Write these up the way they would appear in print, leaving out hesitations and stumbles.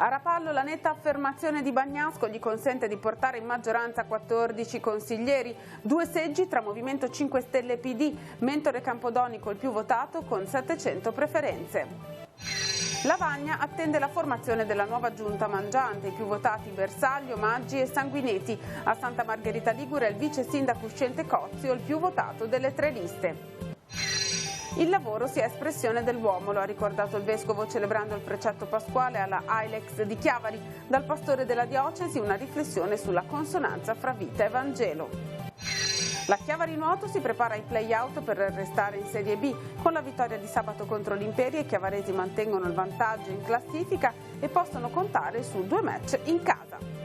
A Rapallo la netta affermazione di Bagnasco gli consente di portare in maggioranza 14 consiglieri, 2 seggi tra Movimento 5 Stelle e PD, Mentore Campodonico il più votato con 700 preferenze. Lavagna attende la formazione della nuova giunta mangiante, i più votati Bersaglio, Maggi e Sanguinetti. A Santa Margherita Ligure il vice sindaco uscente Cozio, il più votato delle 3 liste. Il lavoro sia espressione dell'uomo, lo ha ricordato il vescovo celebrando il precetto pasquale alla Ailex di Chiavari. Dal pastore della diocesi una riflessione sulla consonanza fra vita e Vangelo. La Chiavari Nuoto si prepara ai play-out per restare in Serie B. Con la vittoria di sabato contro l'Imperia i chiavaresi mantengono il vantaggio in classifica e possono contare su 2 match in casa.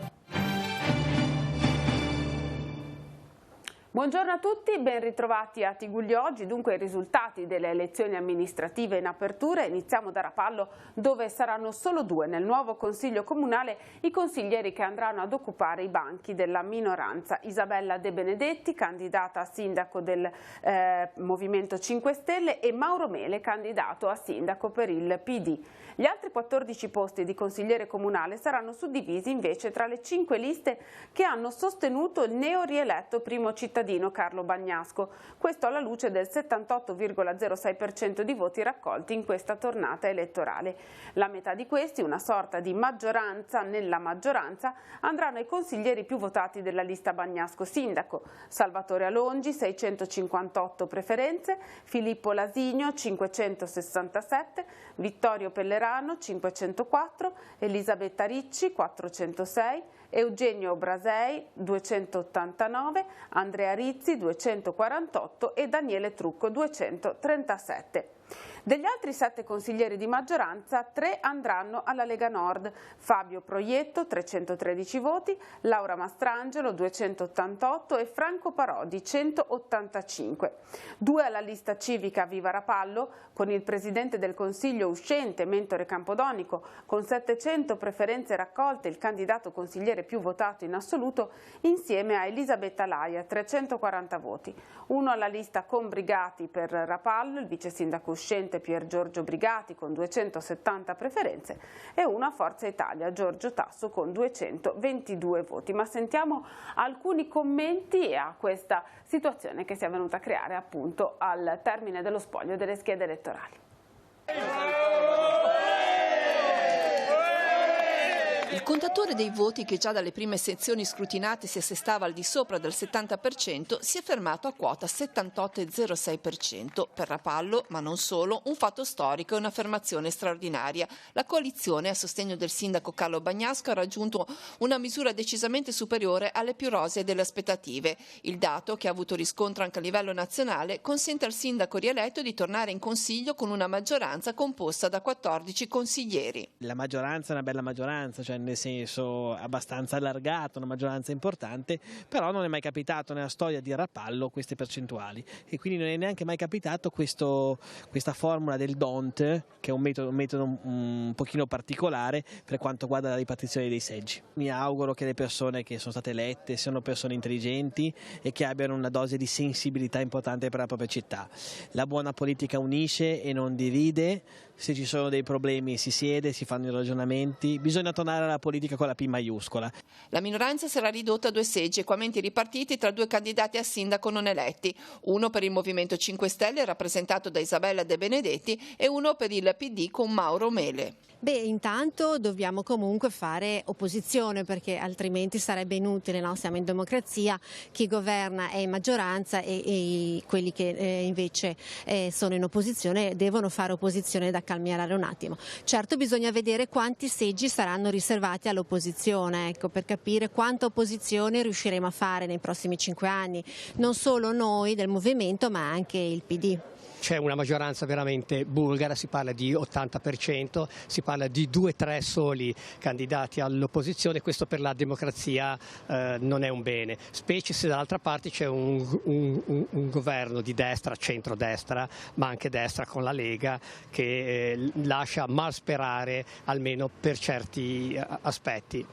Buongiorno a tutti, ben ritrovati a Tigullio oggi. Dunque i risultati delle elezioni amministrative in apertura. Iniziamo da Rapallo, dove saranno solo 2 nel nuovo Consiglio Comunale i consiglieri che andranno ad occupare i banchi della minoranza. Isabella De Benedetti, candidata a sindaco del Movimento 5 Stelle, e Mauro Mele, candidato a sindaco per il PD. Gli altri 14 posti di consigliere comunale saranno suddivisi invece tra le 5 liste che hanno sostenuto il neorieletto primo cittadino Carlo Bagnasco, questo alla luce del 78,06% di voti raccolti in questa tornata elettorale. La metà di questi, una sorta di maggioranza nella maggioranza, andranno ai consiglieri più votati della lista Bagnasco sindaco: Salvatore Alongi 658 preferenze, Filippo Lasigno 567, Vittorio Pellerano 504, Elisabetta Ricci 406, Eugenio Brasei 289, Andrea Rizzi 248 e Daniele Trucco 237. Degli altri 7 consiglieri di maggioranza, 3 andranno alla Lega Nord: Fabio Proietto 313 voti, Laura Mastrangelo 288 e Franco Parodi 185. 2 alla lista civica Viva Rapallo, con il presidente del Consiglio uscente Mentore Campodonico con 700 preferenze raccolte, il candidato consigliere più votato in assoluto, insieme a Elisabetta Laia 340 voti. 1 alla lista con Brigati per Rapallo, il vice sindaco uscente Pier Giorgio Brigati con 270 preferenze, e 1 a Forza Italia, Giorgio Tasso con 222 voti. Ma sentiamo alcuni commenti a questa situazione che si è venuta a creare appunto al termine dello spoglio delle schede elettorali. Il contatore dei voti, che già dalle prime sezioni scrutinate si assestava al di sopra del 70%, si è fermato a quota 78,06%. Per Rapallo, ma non solo, un fatto storico e un'affermazione straordinaria. La coalizione a sostegno del sindaco Carlo Bagnasco ha raggiunto una misura decisamente superiore alle più rosee delle aspettative. Il dato, che ha avuto riscontro anche a livello nazionale, consente al sindaco rieletto di tornare in consiglio con una maggioranza composta da 14 consiglieri. La maggioranza è una bella maggioranza, cioè nel senso abbastanza allargato, una maggioranza importante, però non è mai capitato nella storia di Rapallo queste percentuali, e quindi non è neanche mai capitato questa formula del DONT, che è un metodo un pochino particolare per quanto riguarda la ripartizione dei seggi. Mi auguro che le persone che sono state elette siano persone intelligenti e che abbiano una dose di sensibilità importante per la propria città. La buona politica unisce e non divide. Se ci sono dei problemi si siede, si fanno i ragionamenti, bisogna tornare alla politica con la P maiuscola. La minoranza sarà ridotta a 2 seggi equamente ripartiti tra 2 candidati a sindaco non eletti, uno per il Movimento 5 Stelle rappresentato da Isabella De Benedetti e uno per il PD con Mauro Mele. Beh, intanto dobbiamo comunque fare opposizione, perché altrimenti sarebbe inutile, no? Siamo in democrazia, chi governa è in maggioranza e quelli che invece sono in opposizione devono fare opposizione da calmierare un attimo. Certo, bisogna vedere quanti seggi saranno riservati all'opposizione, ecco, per capire quanta opposizione riusciremo a fare nei prossimi 5 anni, non solo noi del movimento ma anche il PD. C'è una maggioranza veramente bulgara, si parla di 80%, si parla di 2-3 soli candidati all'opposizione. Questo per la democrazia non è un bene, specie se dall'altra parte c'è un governo di destra, centrodestra, ma anche destra con la Lega, che lascia mal sperare almeno per certi aspetti.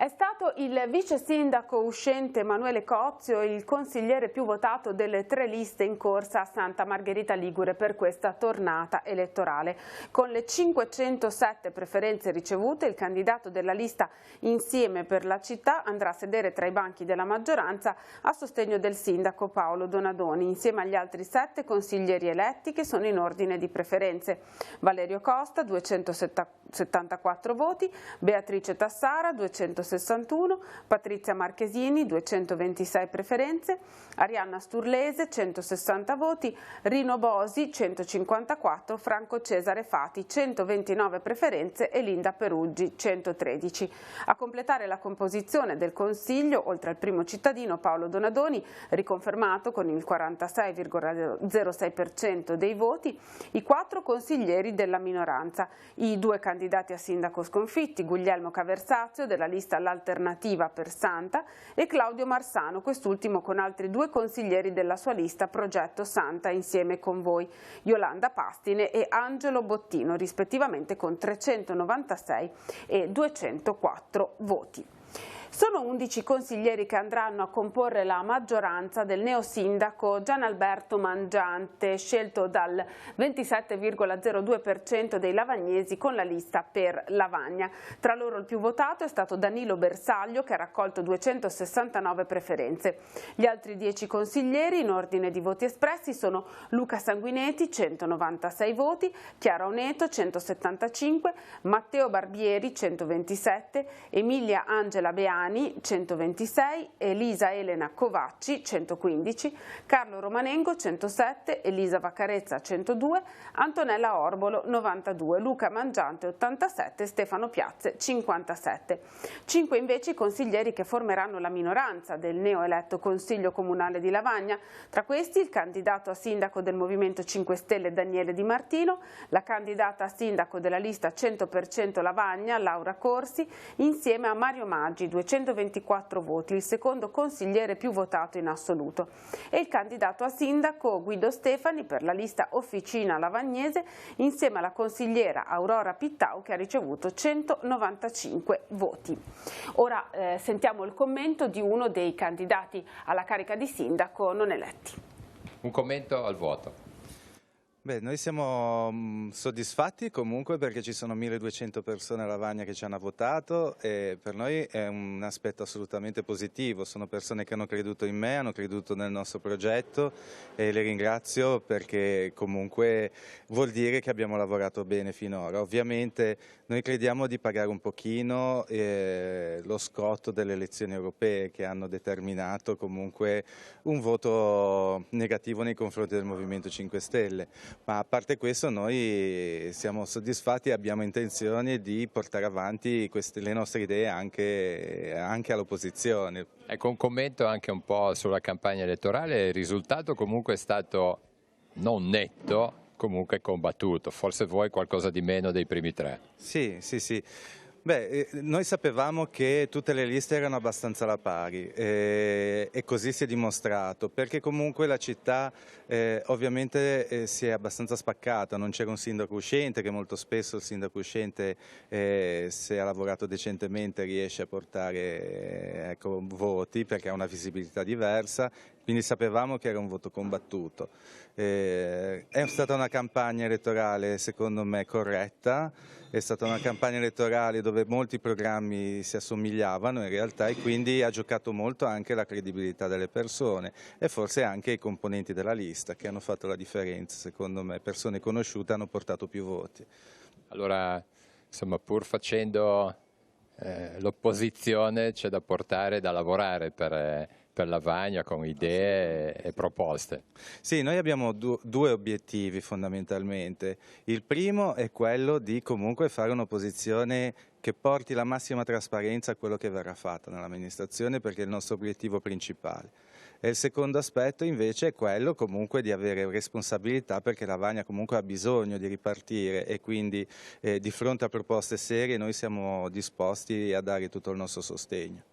È stato il vice sindaco uscente Emanuele Cozio il consigliere più votato delle 3 liste in corsa a Santa Margherita Ligure per questa tornata elettorale. Con le 507 preferenze ricevute, il candidato della lista Insieme per la città andrà a sedere tra i banchi della maggioranza a sostegno del sindaco Paolo Donadoni, insieme agli altri 7 consiglieri eletti che sono in ordine di preferenze. Valerio Costa, 274 voti, Beatrice Tassara, 261, Patrizia Marchesini, 226 preferenze, Arianna Sturlese, 160 voti, Rino Bosi, 154, Franco Cesare Fati, 129 preferenze e Linda Peruggi, 113. A completare la composizione del Consiglio, oltre al primo cittadino Paolo Donadoni, riconfermato con il 46,06% dei voti, i 4 consiglieri della minoranza, i 2 candidati a sindaco sconfitti, Guglielmo Caversazio della lista L'Alternativa per Santa e Claudio Marsano, quest'ultimo con altri 2 consiglieri della sua lista Progetto Santa Insieme con Voi, Yolanda Pastine e Angelo Bottino, rispettivamente con 396 e 204 voti. Sono 11 consiglieri che andranno a comporre la maggioranza del neosindaco Gianalberto Mangiante, scelto dal 27,02% dei lavagnesi con la lista per Lavagna. Tra loro il più votato è stato Danilo Bersaglio, che ha raccolto 269 preferenze. Gli altri 10 consiglieri in ordine di voti espressi sono Luca Sanguineti, 196 voti, Chiara Oneto, 175, Matteo Barbieri, 127, Emilia Angela Beani, 126, Elisa Elena Covacci, 115, Carlo Romanengo, 107, Elisa Vaccarezza, 102, Antonella Orbolo, 92, Luca Mangiante, 87, Stefano Piazze, 57. 5 invece i consiglieri che formeranno la minoranza del neoeletto Consiglio Comunale di Lavagna, tra questi il candidato a sindaco del Movimento 5 Stelle Daniele Di Martino, la candidata a sindaco della lista 100% Lavagna Laura Corsi, insieme a Mario Maggi, 224 voti, il secondo consigliere più votato in assoluto, e il candidato a sindaco Guido Stefani per la lista Officina Lavagnese insieme alla consigliera Aurora Pittau, che ha ricevuto 195 voti. Ora sentiamo il commento di uno dei candidati alla carica di sindaco non eletti. Un commento al voto. Beh, noi siamo soddisfatti comunque perché ci sono 1200 persone a Lavagna che ci hanno votato e per noi è un aspetto assolutamente positivo. Sono persone che hanno creduto in me, hanno creduto nel nostro progetto e le ringrazio perché comunque vuol dire che abbiamo lavorato bene finora. Ovviamente noi crediamo di pagare un pochino lo scotto delle elezioni europee che hanno determinato comunque un voto negativo nei confronti del Movimento 5 Stelle. Ma a parte questo noi siamo soddisfatti e abbiamo intenzione di portare avanti le nostre idee anche all'opposizione. Ecco, un commento anche un po' sulla campagna elettorale. Il risultato comunque è stato non netto, comunque combattuto, forse voi qualcosa di meno dei primi 3. Sì. Beh, noi sapevamo che tutte le liste erano abbastanza alla pari e così si è dimostrato, perché comunque la città ovviamente si è abbastanza spaccata, non c'era un sindaco uscente, che molto spesso il sindaco uscente se ha lavorato decentemente riesce a portare voti perché ha una visibilità diversa, quindi sapevamo che era un voto combattuto. È stata una campagna elettorale secondo me corretta, è stata una campagna elettorale dove molti programmi si assomigliavano in realtà e quindi ha giocato molto anche la credibilità delle persone e forse anche i componenti della lista che hanno fatto la differenza, secondo me, persone conosciute hanno portato più voti. Allora, insomma, pur facendo l'opposizione c'è da portare, da lavorare per Lavagna con idee e proposte. Sì, noi abbiamo due obiettivi fondamentalmente. Il primo è quello di comunque fare un'opposizione che porti la massima trasparenza a quello che verrà fatto nell'amministrazione perché è il nostro obiettivo principale. E il secondo aspetto invece è quello comunque di avere responsabilità perché Lavagna comunque ha bisogno di ripartire e quindi di fronte a proposte serie noi siamo disposti a dare tutto il nostro sostegno.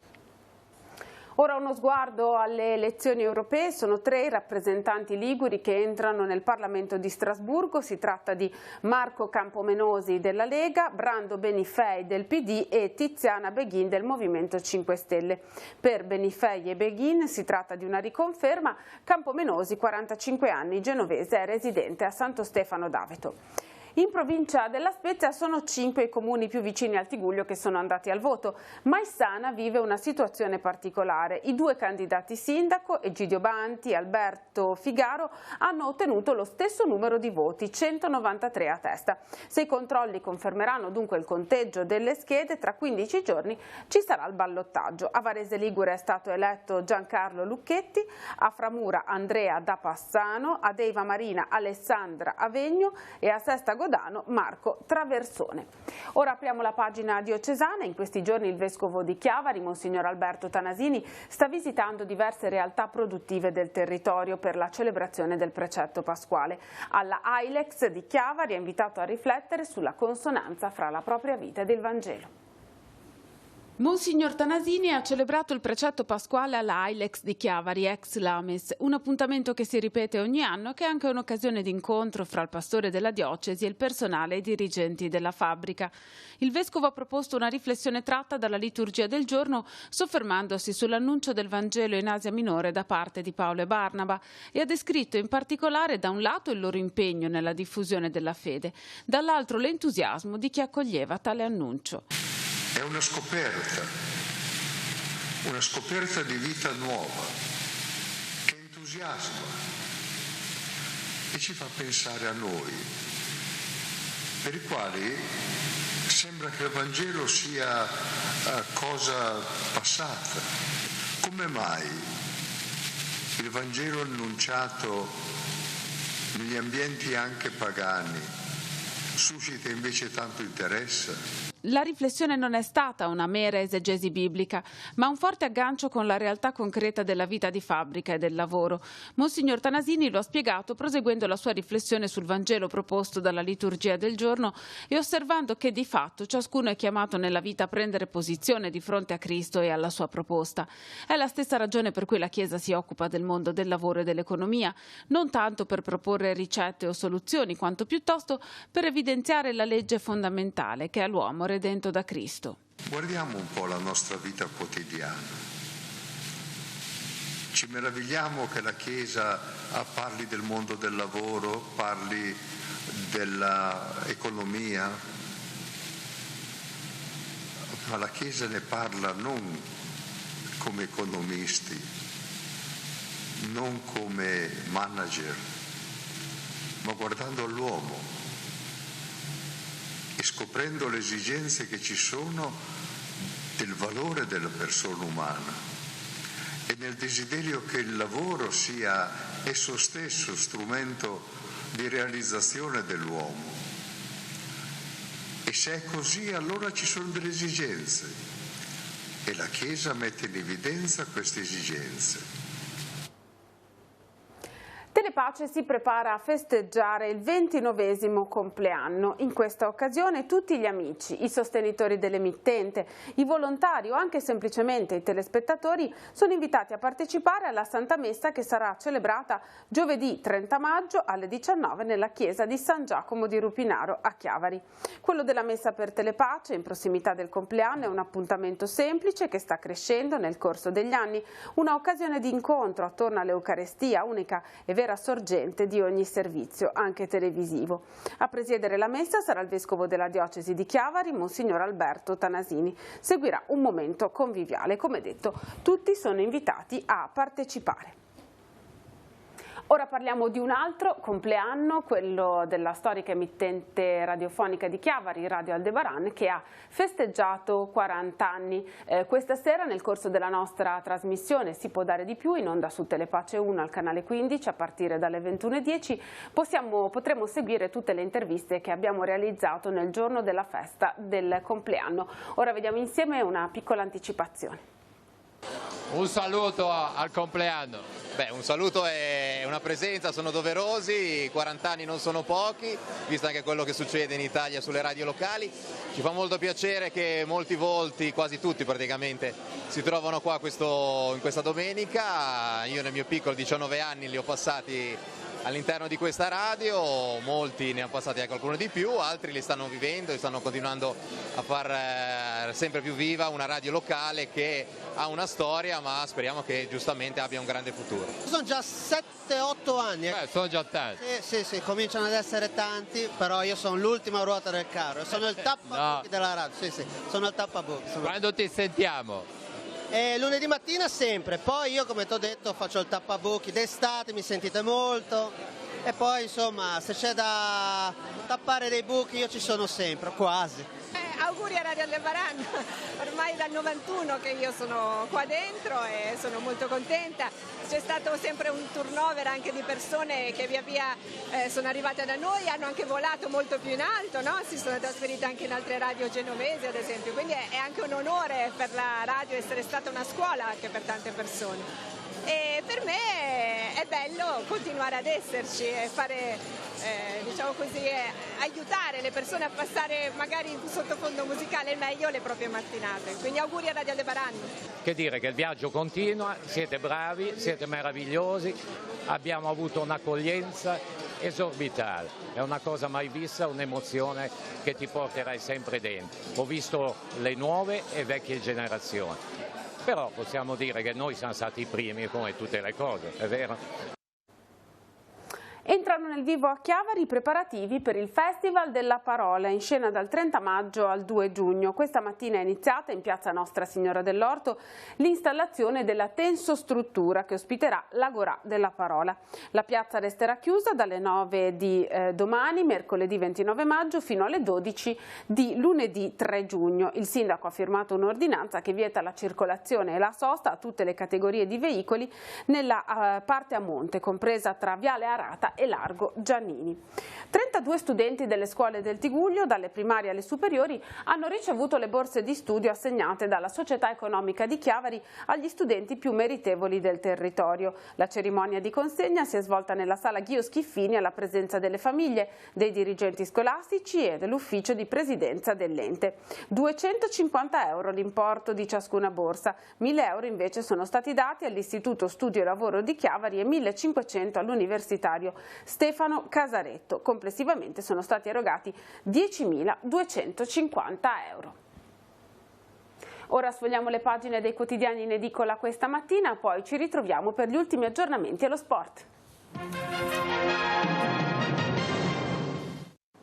Ora uno sguardo alle elezioni europee, sono 3 i rappresentanti liguri che entrano nel Parlamento di Strasburgo, si tratta di Marco Campomenosi della Lega, Brando Benifei del PD e Tiziana Beghin del Movimento 5 Stelle. Per Benifei e Beghin si tratta di una riconferma, Campomenosi 45 anni, genovese, è residente a Santo Stefano d'Aveto. In provincia della Spezia sono 5 i comuni più vicini al Tigullio che sono andati al voto. Maissana vive una situazione particolare. I 2 candidati sindaco, Egidio Banti e Alberto Figaro, hanno ottenuto lo stesso numero di voti, 193 a testa. Se i controlli confermeranno dunque il conteggio delle schede, tra 15 giorni ci sarà il ballottaggio. A Varese Ligure è stato eletto Giancarlo Lucchetti, a Framura Andrea da Passano, a Deiva Marina Alessandra Avegno e a Sesta Godano Marco Traversone. Ora apriamo la pagina diocesana. In questi giorni il vescovo di Chiavari, Monsignor Alberto Tanasini, sta visitando diverse realtà produttive del territorio per la celebrazione del precetto pasquale. Alla Ailex di Chiavari ha invitato a riflettere sulla consonanza fra la propria vita ed il Vangelo. Monsignor Tanasini ha celebrato il precetto pasquale alla Ailex di Chiavari, ex Lames, un appuntamento che si ripete ogni anno e che è anche un'occasione di incontro fra il pastore della diocesi e il personale e i dirigenti della fabbrica. Il vescovo ha proposto una riflessione tratta dalla liturgia del giorno, soffermandosi sull'annuncio del Vangelo in Asia Minore da parte di Paolo e Barnaba, e ha descritto in particolare da un lato il loro impegno nella diffusione della fede, dall'altro l'entusiasmo di chi accoglieva tale annuncio. È una scoperta di vita nuova, che entusiasma e ci fa pensare a noi, per i quali sembra che il Vangelo sia cosa passata. Come mai il Vangelo annunciato negli ambienti anche pagani suscita invece tanto interesse? La riflessione non è stata una mera esegesi biblica, ma un forte aggancio con la realtà concreta della vita di fabbrica e del lavoro. Monsignor Tanasini lo ha spiegato proseguendo la sua riflessione sul Vangelo proposto dalla liturgia del giorno e osservando che di fatto ciascuno è chiamato nella vita a prendere posizione di fronte a Cristo e alla sua proposta. È la stessa ragione per cui la Chiesa si occupa del mondo del lavoro e dell'economia, non tanto per proporre ricette o soluzioni, quanto piuttosto per evidenziare la legge fondamentale che è l'uomo redento da Cristo. Guardiamo un po' la nostra vita quotidiana. Ci meravigliamo che la Chiesa parli del mondo del lavoro, parli dell'economia, ma la Chiesa ne parla non come economisti, non come manager, ma guardando all'uomo e scoprendo le esigenze che ci sono del valore della persona umana e nel desiderio che il lavoro sia esso stesso strumento di realizzazione dell'uomo. E se è così, allora ci sono delle esigenze e la Chiesa mette in evidenza queste esigenze. Telepace si prepara a festeggiare il 29° compleanno. In questa occasione tutti gli amici, i sostenitori dell'emittente, i volontari o anche semplicemente i telespettatori sono invitati a partecipare alla Santa Messa che sarà celebrata giovedì 30 maggio alle 19 nella chiesa di San Giacomo di Rupinaro a Chiavari. Quello della Messa per Telepace in prossimità del compleanno è un appuntamento semplice che sta crescendo nel corso degli anni, una occasione di incontro attorno all'Eucarestia, unica e vera sorgente di ogni servizio, anche televisivo. A presiedere la messa sarà il vescovo della diocesi di Chiavari, Monsignor Alberto Tanasini. Seguirà un momento conviviale. Come detto, tutti sono invitati a partecipare. Ora parliamo di un altro compleanno, quello della storica emittente radiofonica di Chiavari, Radio Aldebaran, che ha festeggiato 40 anni. Questa sera nel corso della nostra trasmissione Si può dare di più, in onda su Telepace 1 al canale 15 a partire dalle 21:10, potremo seguire tutte le interviste che abbiamo realizzato nel giorno della festa del compleanno. Ora vediamo insieme una piccola anticipazione. Un saluto al compleanno. Beh, un saluto è una presenza, sono doverosi, 40 anni non sono pochi, visto anche quello che succede in Italia sulle radio locali. Ci fa molto piacere che molti volti, quasi tutti praticamente, si trovano qua in questa domenica. Io nel mio piccolo 19 anni li ho passati all'interno di questa radio, molti ne hanno passati anche qualcuno di più, altri li stanno vivendo e stanno continuando a far sempre più viva una radio locale che ha una storia, ma speriamo che giustamente abbia un grande futuro. Sono già 7-8 anni. Sono già tanti. Sì, cominciano ad essere tanti, però io sono l'ultima ruota del carro, sono il tappabuchi della radio, sì, sono il tappabuchi. Quando ti sentiamo? Lunedì mattina sempre, poi io come ti ho detto faccio il tappabuchi d'estate, mi sentite molto e poi insomma se c'è da tappare dei buchi io ci sono sempre, quasi. Auguri a Radio Aldebaran, ormai dal 91 che io sono qua dentro e sono molto contenta. C'è stato sempre un turnover anche di persone che via via sono arrivate da noi, hanno anche volato molto più in alto, no? Si sono trasferite anche in altre radio genovesi ad esempio, quindi è anche un onore per la radio essere stata una scuola anche per tante persone. E per me è bello continuare ad esserci e fare, diciamo così, aiutare le persone a passare magari in sottofondo musicale meglio le proprie mattinate. Quindi auguri a Radio Aldebaran. Che dire, che il viaggio continua, siete bravi, siete meravigliosi, abbiamo avuto un'accoglienza esorbitale, è una cosa mai vista, un'emozione che ti porterai sempre dentro. Ho visto le nuove e vecchie generazioni. Però possiamo dire che noi siamo stati i primi come tutte le cose, è vero? Entrano nel vivo a Chiavari i preparativi per il Festival della Parola, in scena dal 30 maggio al 2 giugno. Questa mattina è iniziata in piazza Nostra Signora dell'Orto l'installazione della tensostruttura che ospiterà l'Agorà della Parola. La piazza resterà chiusa dalle 9 di domani, mercoledì 29 maggio, fino alle 12 di lunedì 3 giugno. Il sindaco ha firmato un'ordinanza che vieta la circolazione e la sosta a tutte le categorie di veicoli nella parte a monte, compresa tra Viale Arata e Largo Giannini. 32 studenti delle scuole del Tigullio, dalle primarie alle superiori, hanno ricevuto le borse di studio assegnate dalla Società Economica di Chiavari agli studenti più meritevoli del territorio. La cerimonia di consegna si è svolta nella sala Ghio Schiffini alla presenza delle famiglie, dei dirigenti scolastici e dell'ufficio di presidenza dell'ente. 250 euro l'importo di ciascuna borsa, 1.000 euro invece sono stati dati all'Istituto Studio e Lavoro di Chiavari e 1.500 all'universitario Stefano Casaretto. Complessivamente sono stati erogati 10.250 euro. Ora sfogliamo le pagine dei quotidiani in edicola questa mattina, poi ci ritroviamo per gli ultimi aggiornamenti allo sport.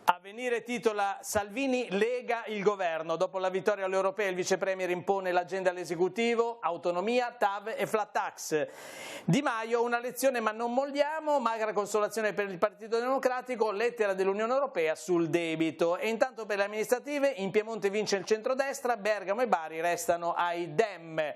Avvenire titola Salvini lega il governo. Dopo la vittoria alle europee il vice premier impone l'agenda all'esecutivo, autonomia, TAV e flat tax. Di Maio una lezione ma non molliamo, magra consolazione per il Partito Democratico, lettera dell'Unione Europea sul debito. E intanto per le amministrative in Piemonte vince il centrodestra, Bergamo e Bari restano ai Dem.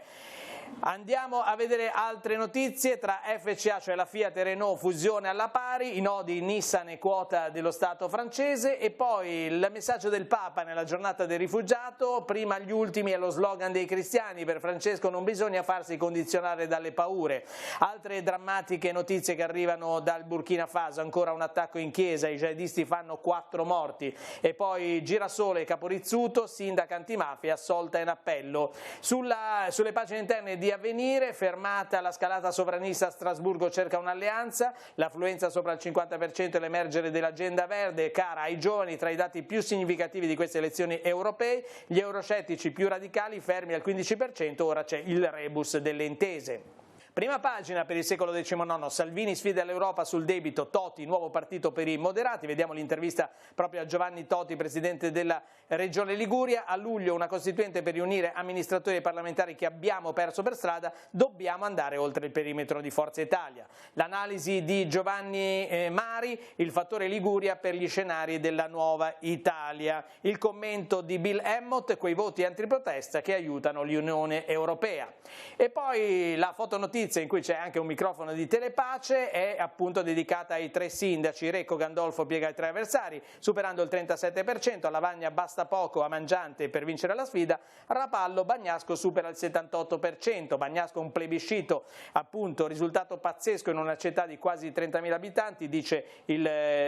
Andiamo a vedere altre notizie. Tra FCA, cioè la Fiat e Renault, fusione alla pari, i nodi Nissan e quota dello Stato francese, e poi il messaggio del Papa nella giornata del rifugiato, prima gli ultimi è lo slogan dei cristiani, per Francesco non bisogna farsi condizionare dalle paure. Altre drammatiche notizie che arrivano dal Burkina Faso, ancora un attacco in chiesa, i jihadisti fanno 4 morti, e poi Girasole Caporizzuto, sindaca antimafia assolta in appello. Sulle pagine interne di Avvenire, fermata la scalata sovranista a Strasburgo, cerca un'alleanza, l'affluenza sopra il 50% e l'emergere dell'agenda verde cara ai giovani tra i dati più significativi di queste elezioni europee, gli euroscettici più radicali fermi al 15%, ora c'è il rebus delle intese. Prima pagina per il secolo XIX, Salvini sfida l'Europa sul debito, Toti, nuovo partito per i moderati. Vediamo l'intervista proprio a Giovanni Toti, presidente della Regione Liguria. A luglio una costituente per riunire amministratori e parlamentari che abbiamo perso per strada, dobbiamo andare oltre il perimetro di Forza Italia. L'analisi di Giovanni Mari, il fattore Liguria per gli scenari della nuova Italia. Il commento di Bill Emmott, quei voti antiprotesta che aiutano l'Unione Europea. E poi la fotonotizia notizia in cui c'è anche un microfono di Telepace è appunto dedicata ai 3 sindaci. Recco Gandolfo piega i 3 avversari, superando il 37%, a Lavagna basta poco a Mangiante per vincere la sfida, Rapallo Bagnasco supera il 78%, Bagnasco un plebiscito, appunto risultato pazzesco in una città di quasi 30.000 abitanti, dice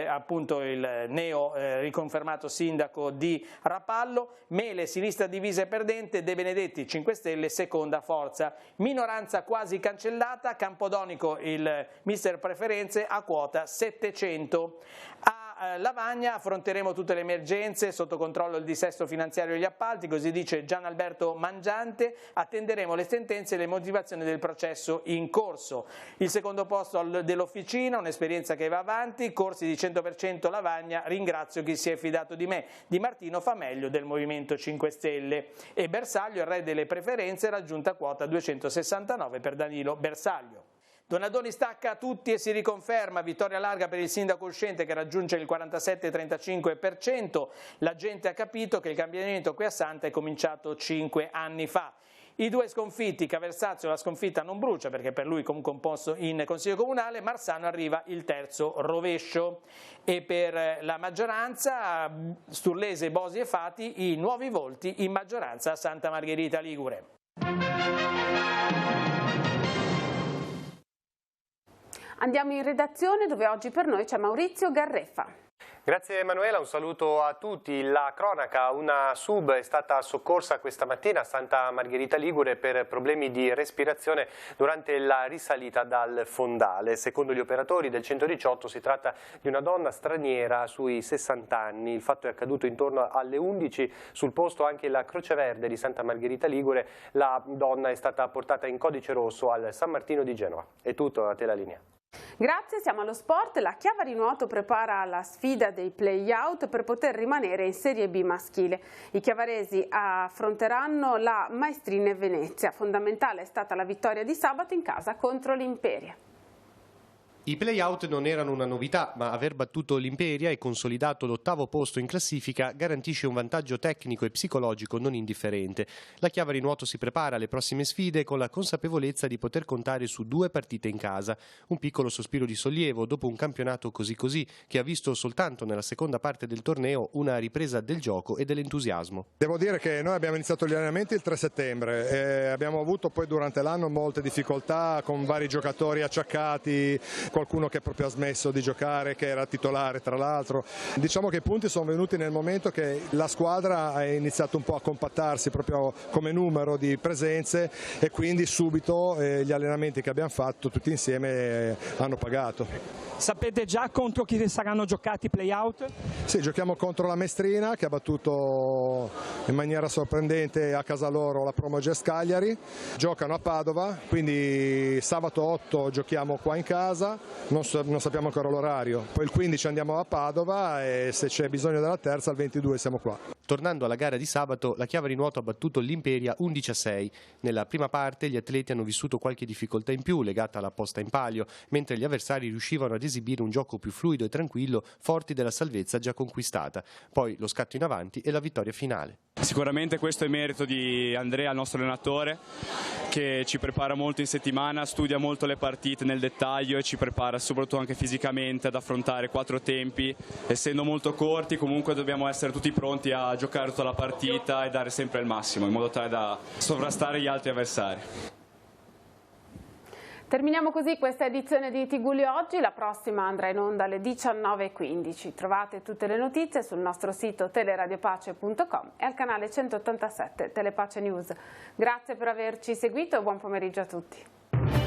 appunto il neo riconfermato sindaco di Rapallo. Mele, sinistra divisa e perdente, De Benedetti 5 Stelle seconda forza, minoranza quasi cancellata, Campodonico il mister preferenze a quota 700. A Lavagna affronteremo tutte le emergenze, sotto controllo il dissesto finanziario e gli appalti, così dice Gian Alberto Mangiante, attenderemo le sentenze e le motivazioni del processo in corso. Il secondo posto dell'Officina, un'esperienza che va avanti, corsi di 100% Lavagna, ringrazio chi si è fidato di me, Di Martino fa meglio del Movimento 5 Stelle. E Bersaglio, il re delle preferenze, raggiunta quota 269 per Danilo Bersaglio. Donadoni stacca tutti e si riconferma, vittoria larga per il sindaco uscente che raggiunge il 47,35%. La gente ha capito che il cambiamento qui a Santa è cominciato 5 anni fa. I 2 sconfitti, Caversazio la sconfitta non brucia perché per lui comunque un posto in Consiglio Comunale, Marsano arriva il terzo rovescio. E per la maggioranza, Sturlese, Bosi e Fati, i nuovi volti in maggioranza a Santa Margherita Ligure. Andiamo in redazione dove oggi per noi c'è Maurizio Garreffa. Grazie Emanuela, un saluto a tutti. La cronaca, una sub è stata soccorsa questa mattina a Santa Margherita Ligure per problemi di respirazione durante la risalita dal fondale. Secondo gli operatori del 118 si tratta di una donna straniera sui 60 anni. Il fatto è accaduto intorno alle 11, sul posto anche la Croce Verde di Santa Margherita Ligure. La donna è stata portata in codice rosso al San Martino di Genova. È tutto, a te la linea. Grazie, siamo allo sport. La Chiavari Nuoto prepara la sfida dei play-out per poter rimanere in Serie B maschile. I chiavaresi affronteranno la Maestrine Venezia. Fondamentale è stata la vittoria di sabato in casa contro l'Imperia. I play-out non erano una novità, ma aver battuto l'Imperia e consolidato l'8° posto in classifica garantisce un vantaggio tecnico e psicologico non indifferente. La Chiavari Nuoto si prepara alle prossime sfide con la consapevolezza di poter contare su 2 partite in casa. Un piccolo sospiro di sollievo dopo un campionato così che ha visto soltanto nella seconda parte del torneo una ripresa del gioco e dell'entusiasmo. Devo dire che noi abbiamo iniziato gli allenamenti il 3 settembre e abbiamo avuto poi durante l'anno molte difficoltà con vari giocatori acciaccati, qualcuno che proprio ha smesso di giocare, che era titolare tra l'altro. Diciamo che i punti sono venuti nel momento che la squadra ha iniziato un po' a compattarsi proprio come numero di presenze e quindi subito gli allenamenti che abbiamo fatto tutti insieme hanno pagato. Sapete già contro chi saranno giocati i play-out? Sì, giochiamo contro la Maestrina che ha battuto in maniera sorprendente a casa loro la Promogest Cagliari. Giocano a Padova, quindi sabato 8 giochiamo qua in casa, non sappiamo ancora l'orario. Poi il 15 andiamo a Padova e se c'è bisogno della terza il 22 siamo qua. Tornando alla gara di sabato, la Chiavari Nuoto ha battuto l'Imperia 11-6. Nella prima parte gli atleti hanno vissuto qualche difficoltà in più legata alla posta in palio, mentre gli avversari riuscivano ad esibire un gioco più fluido e tranquillo, forti della salvezza già conquistata. Poi lo scatto in avanti e la vittoria finale. Sicuramente questo è merito di Andrea, il nostro allenatore, che ci prepara molto in settimana, studia molto le partite nel dettaglio e ci prepara soprattutto anche fisicamente ad affrontare 4 tempi. Essendo molto corti comunque dobbiamo essere tutti pronti a giocare tutta la partita e dare sempre il massimo in modo tale da sovrastare gli altri avversari. Terminiamo così questa edizione di Tigullio Oggi, la prossima andrà in onda alle 19:15. Trovate tutte le notizie sul nostro sito teleradiopace.com e al canale 187 Telepace News. Grazie per averci seguito e buon pomeriggio a tutti.